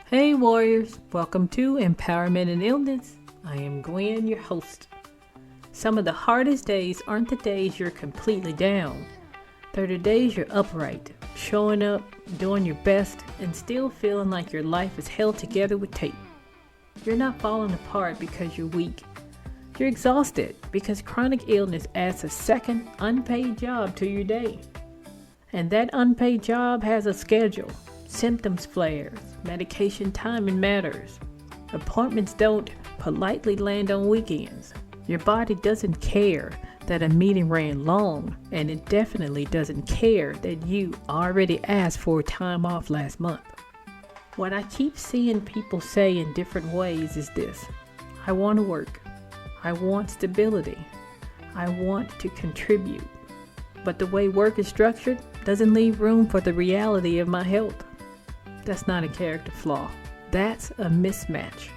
Hey warriors, welcome to Empowerment and Illness. I am Gwen, your host. Some of the hardest days aren't the days you're completely down. They're the days you're upright, showing up, doing your best, and still feeling like your life is held together with tape. You're not falling apart because you're weak. You're exhausted because chronic illness adds a second unpaid job to your day. And that unpaid job has a schedule. Symptoms flares, medication timing matters. Appointments don't politely land on weekends. Your body doesn't care that a meeting ran long, and it definitely doesn't care that you already asked for time off last month. What I keep seeing people say in different ways is this: I want to work. I want stability. I want to contribute. But the way work is structured doesn't leave room for the reality of my health. That's not a character flaw. That's a mismatch.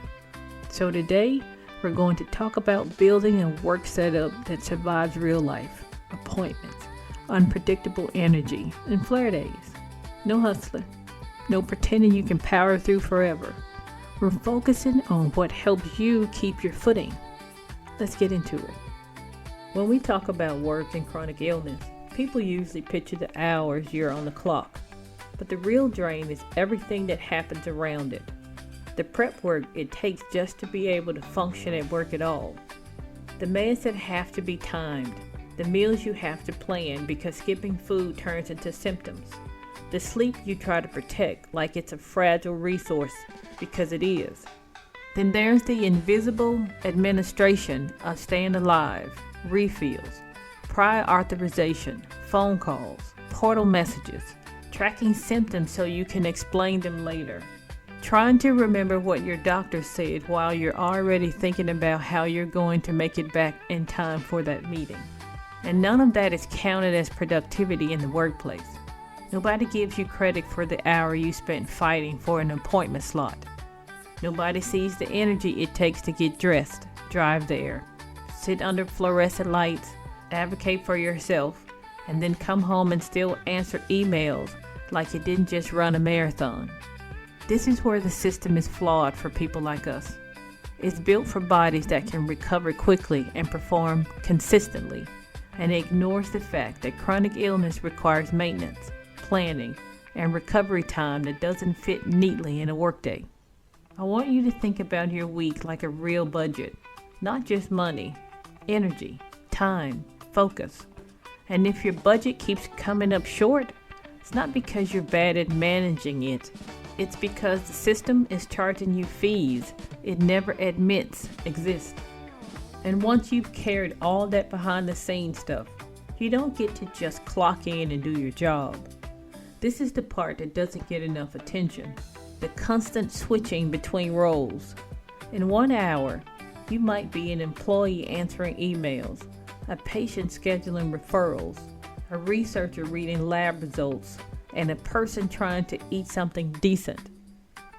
So today, we're going to talk about building a work setup that survives real life, appointments, unpredictable energy, and flare days. No hustling. No pretending you can power through forever. We're focusing on what helps you keep your footing. Let's get into it. When we talk about work and chronic illness, people usually picture the hours you're on the clock. But the real drain is everything that happens around it. The prep work it takes just to be able to function at work at all. The meds that have to be timed. The meals you have to plan because skipping food turns into symptoms. The sleep you try to protect like it's a fragile resource because it is. Then there's the invisible administration of staying alive, refills, prior authorization, phone calls, portal messages, tracking symptoms so you can explain them later. Trying to remember what your doctor said while you're already thinking about how you're going to make it back in time for that meeting. And none of that is counted as productivity in the workplace. Nobody gives you credit for the hour you spent fighting for an appointment slot. Nobody sees the energy it takes to get dressed, drive there, sit under fluorescent lights, advocate for yourself, and then come home and still answer emails like you didn't just run a marathon. This is where the system is flawed for people like us. It's built for bodies that can recover quickly and perform consistently, and it ignores the fact that chronic illness requires maintenance, planning, and recovery time that doesn't fit neatly in a workday. I want you to think about your week like a real budget, not just money, energy, time, focus. And if your budget keeps coming up short, it's not because you're bad at managing it. It's because the system is charging you fees it never admits exist. And once you've carried all that behind the scenes stuff, you don't get to just clock in and do your job. This is the part that doesn't get enough attention. The constant switching between roles. In 1 hour, you might be an employee answering emails, a patient scheduling referrals, a researcher reading lab results, and a person trying to eat something decent.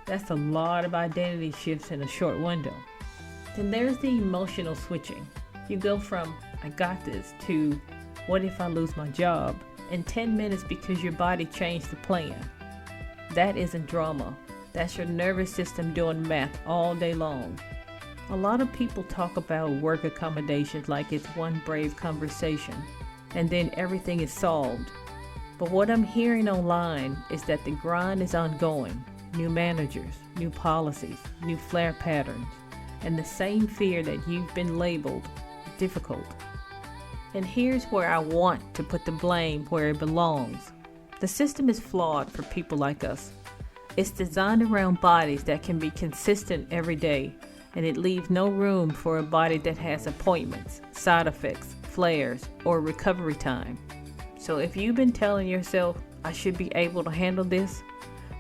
That's a lot of identity shifts in a short window. Then there's the emotional switching. You go from, I got this, to, what if I lose my job, in 10 minutes because your body changed the plan. That isn't drama. That's your nervous system doing math all day long. A lot of people talk about work accommodations like it's one brave conversation, and then everything is solved. But what I'm hearing online is that the grind is ongoing. New managers, new policies, new flare patterns, and the same fear that you've been labeled difficult. And here's where I want to put the blame where it belongs. The system is flawed for people like us. It's designed around bodies that can be consistent every day, and it leaves no room for a body that has appointments, side effects, flares, or recovery time. So if you've been telling yourself, I should be able to handle this,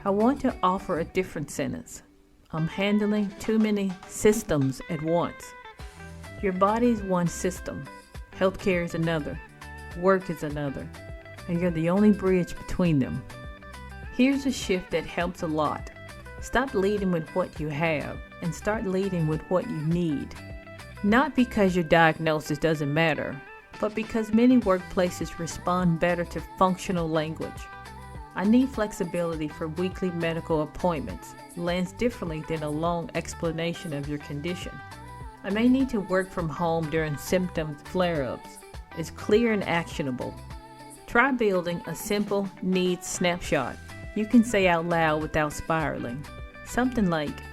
I want to offer a different sentence. I'm handling too many systems at once. Your body is one system. Healthcare is another. Work is another. And you're the only bridge between them. Here's a shift that helps a lot. Stop leading with what you have and start leading with what you need. Not because your diagnosis doesn't matter, but because many workplaces respond better to functional language. I need flexibility for weekly medical appointments, lands differently than a long explanation of your condition. I may need to work from home during symptom flare-ups. It's clear and actionable. Try building a simple needs snapshot you can say out loud without spiraling. Something like,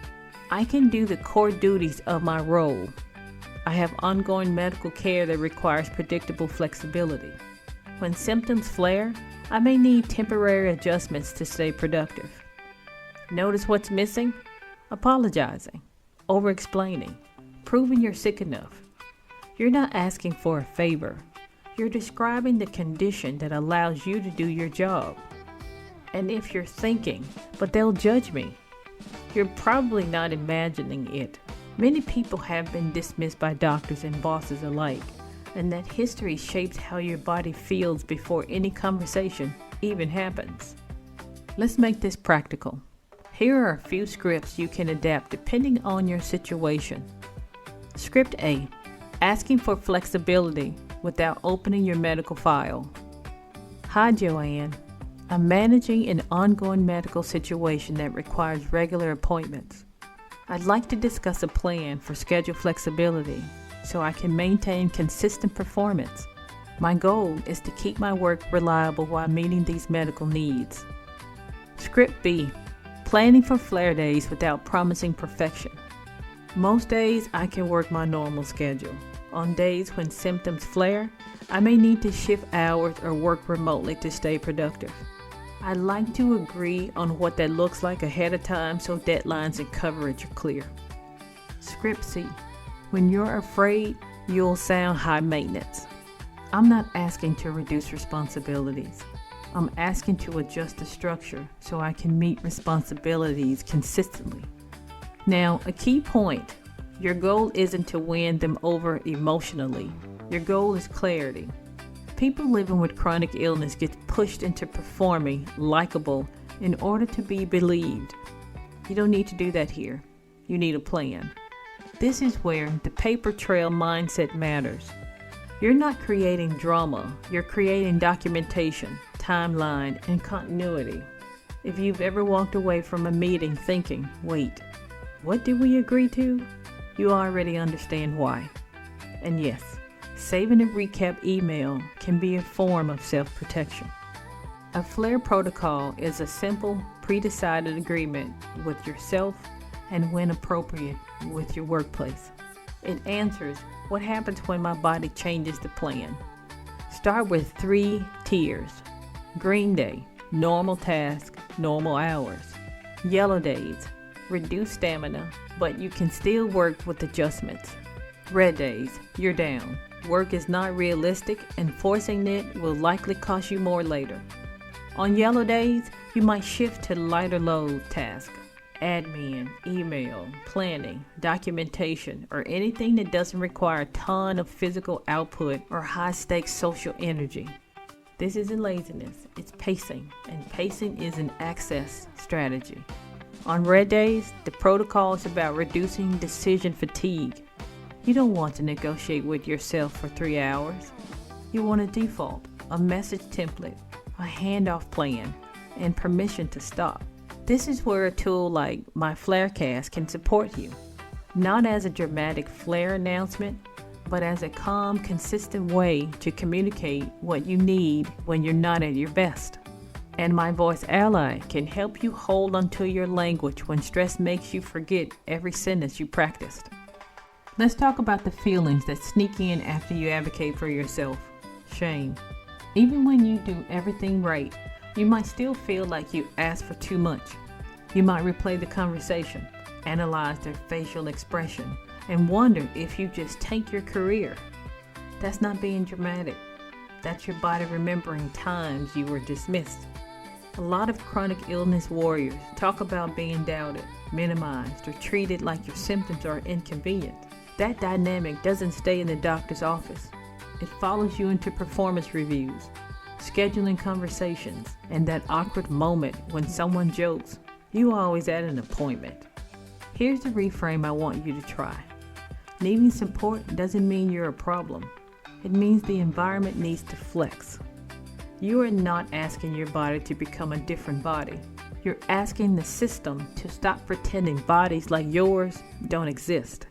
I can do the core duties of my role. I have ongoing medical care that requires predictable flexibility. When symptoms flare, I may need temporary adjustments to stay productive. Notice what's missing? Apologizing, over-explaining, proving you're sick enough. You're not asking for a favor. You're describing the condition that allows you to do your job. And if you're thinking, but they'll judge me, you're probably not imagining it. Many people have been dismissed by doctors and bosses alike, and that history shapes how your body feels before any conversation even happens. Let's make this practical. Here are a few scripts you can adapt depending on your situation. Script A, asking for flexibility without opening your medical file. Hi, Joanne. I'm managing an ongoing medical situation that requires regular appointments. I'd like to discuss a plan for schedule flexibility so I can maintain consistent performance. My goal is to keep my work reliable while meeting these medical needs. Script B, planning for flare days without promising perfection. Most days I can work my normal schedule. On days when symptoms flare, I may need to shift hours or work remotely to stay productive. I'd like to agree on what that looks like ahead of time so deadlines and coverage are clear. Script C, when you're afraid, you'll sound high maintenance. I'm not asking to reduce responsibilities. I'm asking to adjust the structure so I can meet responsibilities consistently. Now, a key point, your goal isn't to win them over emotionally. Your goal is clarity. People living with chronic illness get pushed into performing likable in order to be believed. You don't need to do that here. You need a plan. This is where the paper trail mindset matters. You're not creating drama, you're creating documentation, timeline, and continuity. If you've ever walked away from a meeting thinking, wait, what did we agree to? You already understand why. And yes, saving a recap email can be a form of self-protection. A flare protocol is a simple, pre-decided agreement with yourself and, when appropriate, with your workplace. It answers, what happens when my body changes the plan? Start with 3 tiers. Green day, normal task, normal hours. Yellow days, reduced stamina, but you can still work with adjustments. Red days, you're down. Work is not realistic and forcing it will likely cost you more later. On yellow days, you might shift to lighter load tasks. Admin, email, planning, documentation, or anything that doesn't require a ton of physical output or high-stakes social energy. This isn't laziness, it's pacing, and pacing is an access strategy. On red days, the protocol is about reducing decision fatigue. You don't want to negotiate with yourself for 3 hours. You want a default, a message template, a handoff plan, and permission to stop. This is where a tool like My Flarecast can support you, not as a dramatic flare announcement, but as a calm, consistent way to communicate what you need when you're not at your best. And My Voice Ally can help you hold onto your language when stress makes you forget every sentence you practiced. Let's talk about the feelings that sneak in after you advocate for yourself. Shame. Even when you do everything right, you might still feel like you asked for too much. You might replay the conversation, analyze their facial expression, and wonder if you just tank your career. That's not being dramatic. That's your body remembering times you were dismissed. A lot of chronic illness warriors talk about being doubted, minimized, or treated like your symptoms are inconvenient. That dynamic doesn't stay in the doctor's office. It follows you into performance reviews, scheduling conversations, and that awkward moment when someone jokes, "You always at an appointment." Here's the reframe I want you to try. Needing support doesn't mean you're a problem. It means the environment needs to flex. You are not asking your body to become a different body. You're asking the system to stop pretending bodies like yours don't exist.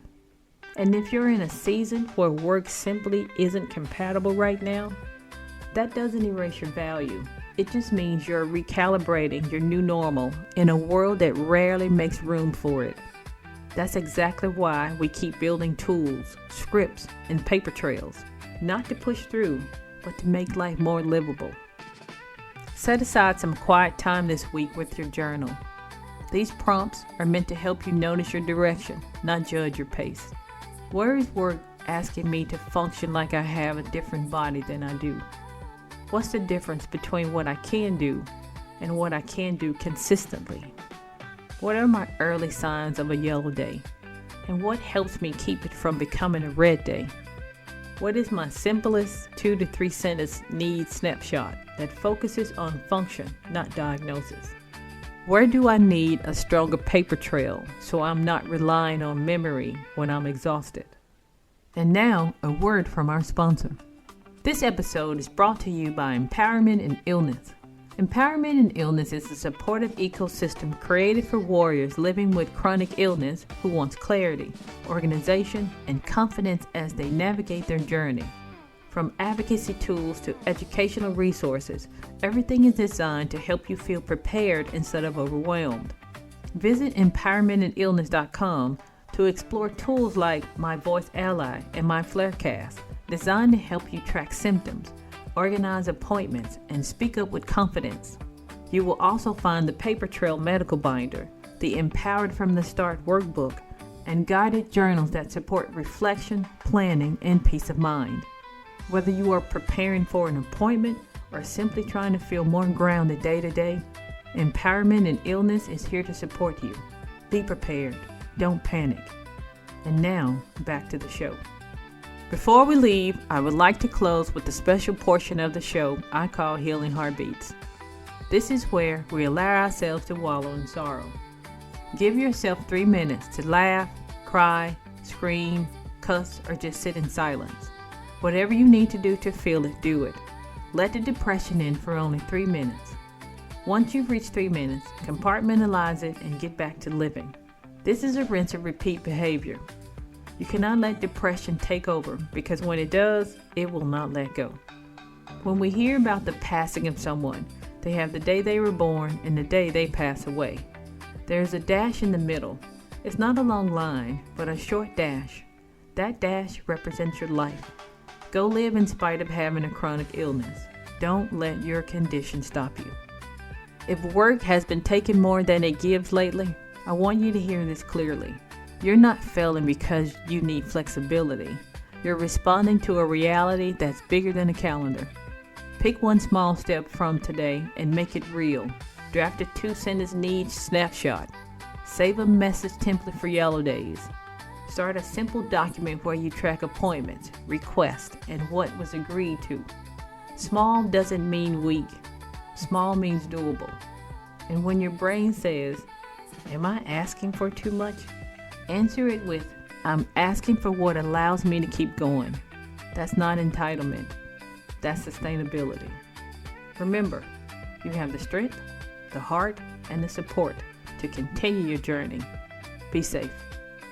And if you're in a season where work simply isn't compatible right now, that doesn't erase your value. It just means you're recalibrating your new normal in a world that rarely makes room for it. That's exactly why we keep building tools, scripts, and paper trails, not to push through, but to make life more livable. Set aside some quiet time this week with your journal. These prompts are meant to help you notice your direction, not judge your pace. Where is work asking me to function like I have a different body than I do? What's the difference between what I can do and what I can do consistently? What are my early signs of a yellow day? And what helps me keep it from becoming a red day? What is my simplest 2 to 3 sentence need snapshot that focuses on function, not diagnosis? Where do I need a stronger paper trail so I'm not relying on memory when I'm exhausted? And now, a word from our sponsor. This episode is brought to you by Empowerment in Illness. Empowerment in Illness is a supportive ecosystem created for warriors living with chronic illness who wants clarity, organization, and confidence as they navigate their journey. From advocacy tools to educational resources, everything is designed to help you feel prepared instead of overwhelmed. Visit empowermentinillness.com to explore tools like My Voice Ally and My Flarecast, designed to help you track symptoms, organize appointments, and speak up with confidence. You will also find the Paper Trail Medical Binder, the Empowered from the Start workbook, and guided journals that support reflection, planning, and peace of mind. Whether you are preparing for an appointment or simply trying to feel more grounded day to day, Empowerment in Illness is here to support you. Be prepared. Don't panic. And now, back to the show. Before we leave, I would like to close with the special portion of the show I call Healing Heartbeats. This is where we allow ourselves to wallow in sorrow. Give yourself 3 minutes to laugh, cry, scream, cuss, or just sit in silence. Whatever you need to do to feel it, do it. Let the depression in for only 3 minutes. Once you've reached 3 minutes, compartmentalize it and get back to living. This is a rinse and repeat behavior. You cannot let depression take over because when it does, it will not let go. When we hear about the passing of someone, they have the day they were born and the day they pass away. There's a dash in the middle. It's not a long line, but a short dash. That dash represents your life. Go live in spite of having a chronic illness. Don't let your condition stop you. If work has been taking more than it gives lately, I want you to hear this clearly. You're not failing because you need flexibility. You're responding to a reality that's bigger than a calendar. Pick one small step from today and make it real. Draft a 2-sentence need snapshot. Save a message template for yellow days. Start a simple document where you track appointments, requests, and what was agreed to. Small doesn't mean weak. Small means doable. And when your brain says, "Am I asking for too much?" answer it with, "I'm asking for what allows me to keep going." That's not entitlement. That's sustainability. Remember, you have the strength, the heart, and the support to continue your journey. Be safe.